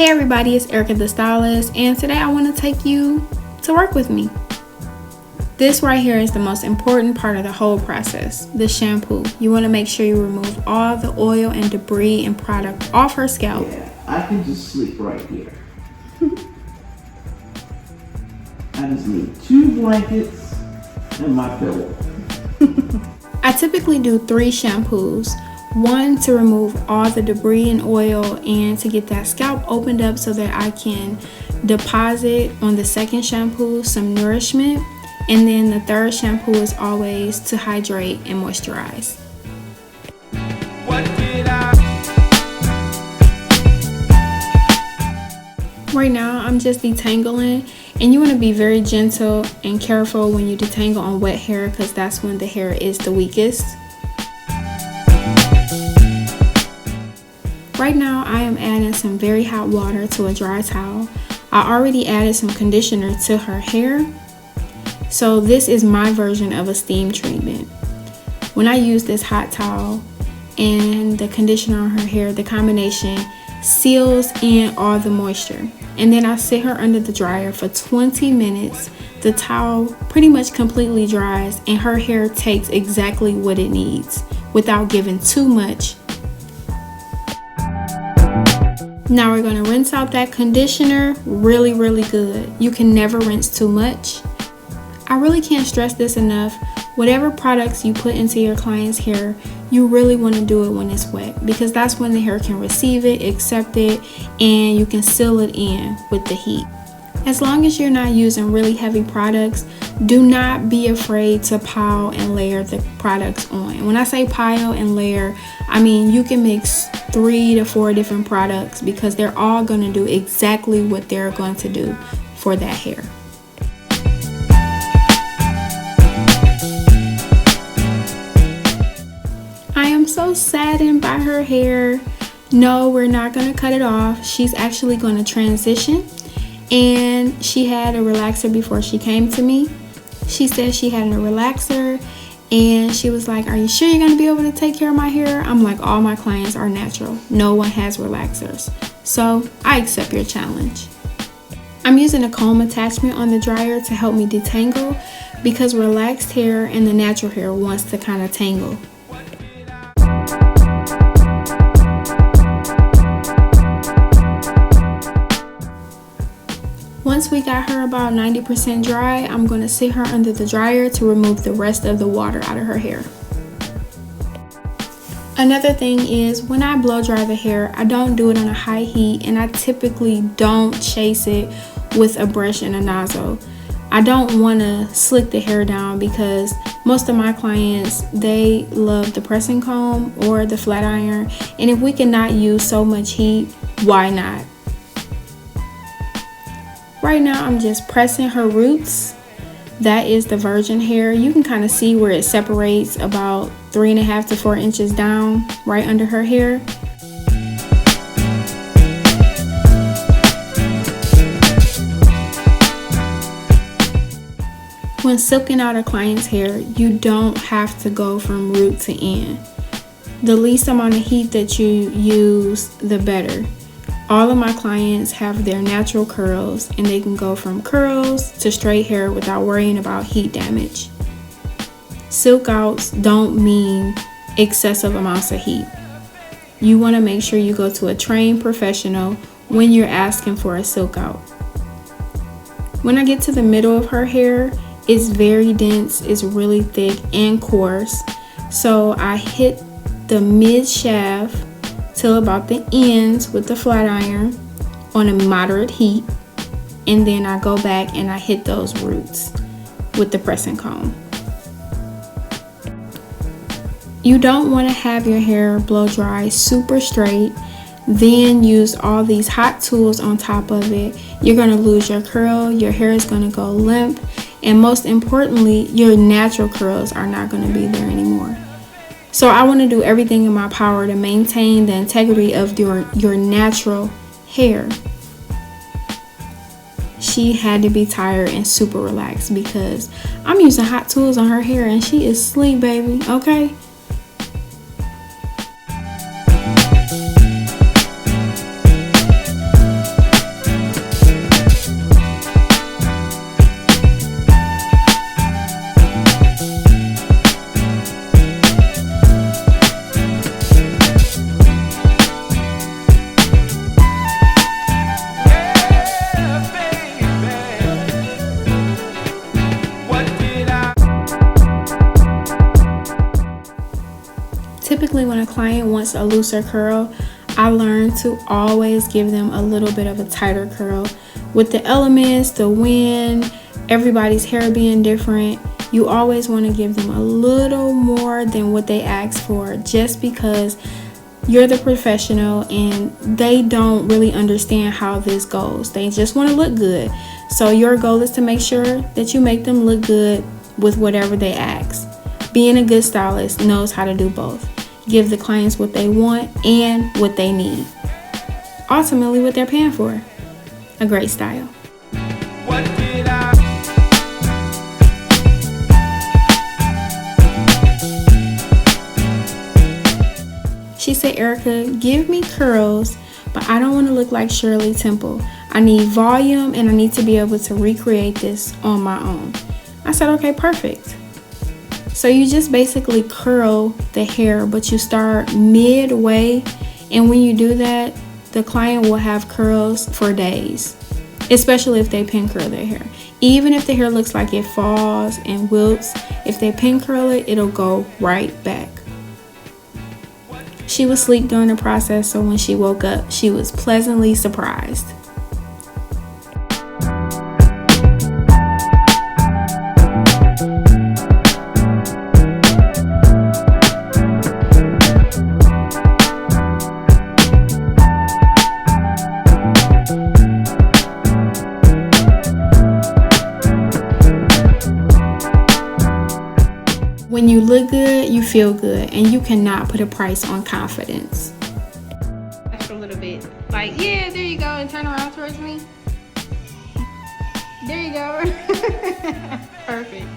Hey everybody, it's Erica the Stylist, and today I want to take you to work with me. This right here is the most important part of the whole process, the shampoo. You want to make sure you remove all the oil and debris and product off her scalp. Yeah, I can just sleep right here. I just need 2 blankets and my pillow. I typically do 3 shampoos. 1 to remove all the debris and oil and to get that scalp opened up so that I can deposit on the second shampoo some nourishment. And then the third shampoo is always to hydrate and moisturize. Right now I'm just detangling, and you want to be very gentle and careful when you detangle on wet hair because that's when the hair is the weakest. Right now I am adding some very hot water to a dry towel. I already added some conditioner to her hair. So this is my version of a steam treatment. When I use this hot towel and the conditioner on her hair, the combination seals in all the moisture. And then I sit her under the dryer for 20 minutes. The towel pretty much completely dries and her hair takes exactly what it needs without giving too much. Now we're going to rinse out that conditioner really good. You can never rinse too much. I really can't stress this enough. Whatever products you put into your client's hair, you really want to do it when it's wet because that's when the hair can receive it, accept it, and you can seal it in with the heat. As long as you're not using really heavy products, do not be afraid to pile and layer the products on. When I say pile and layer, I mean you can mix 3 to 4 different products because they're all going to do exactly what they're going to do for that hair. I am so saddened by her hair. No, we're not going to cut it off. She's actually going to transition. And she had a relaxer before she came to me. She said she had a relaxer and she was like, "Are you sure you're going to be able to take care of my hair?" I'm like, all my clients are natural. No one has relaxers. So I accept your challenge. I'm using a comb attachment on the dryer to help me detangle because relaxed hair and the natural hair wants to kind of tangle. Once we got her about 90% dry, I'm going to sit her under the dryer to remove the rest of the water out of her hair. Another thing is when I blow dry the hair, I don't do it on a high heat and I typically don't chase it with a brush and a nozzle. I don't want to slick the hair down because most of my clients, they love the pressing comb or the flat iron, and if we cannot use so much heat, why not? Right now I'm just pressing her roots. That is the virgin hair. You can kind of see where it separates about 3.5 to 4 inches down right under her hair. When silking out a client's hair, you don't have to go from root to end. The least amount of heat that you use, the better. All of my clients have their natural curls and they can go from curls to straight hair without worrying about heat damage. Silkouts don't mean excessive amounts of heat. You want to make sure you go to a trained professional when you're asking for a silkout. When I get to the middle of her hair, it's very dense, it's really thick and coarse. So I hit the mid shaft till about the ends with the flat iron on a moderate heat, and then I go back and I hit those roots with the pressing comb. You don't want to have your hair blow dry super straight, then use all these hot tools on top of it. You're going to lose your curl, your hair is going to go limp, and most importantly, your natural curls are not going to be there anymore. So I want to do everything in my power to maintain the integrity of your natural hair. She had to be tired and super relaxed because I'm using hot tools on her hair and she is asleep, baby, okay? Normally when a client wants a looser curl, I learned to always give them a little bit of a tighter curl. With the elements, the wind, everybody's hair being different, you always want to give them a little more than what they ask for, just because you're the professional and they don't really understand how this goes. They just want to look good. So your goal is to make sure that you make them look good with whatever they ask. Being a good stylist knows how to do both. Give the clients what they want and what they need. Ultimately what they're paying for. A great style. What did I? She said, Erica, give me curls, but I don't want to look like Shirley Temple. I need volume and I need to be able to recreate this on my own. I said, okay, perfect. So you just basically curl the hair, but you start midway. And when you do that, the client will have curls for days, especially if they pin curl their hair. Even if the hair looks like it falls and wilts, if they pin curl it, it'll go right back. She was asleep during the process, so when she woke up, she was pleasantly surprised. When you look good, you feel good, and you cannot put a price on confidence. Just a little bit. Like, yeah, there you go, and turn around towards me. There you go. Perfect.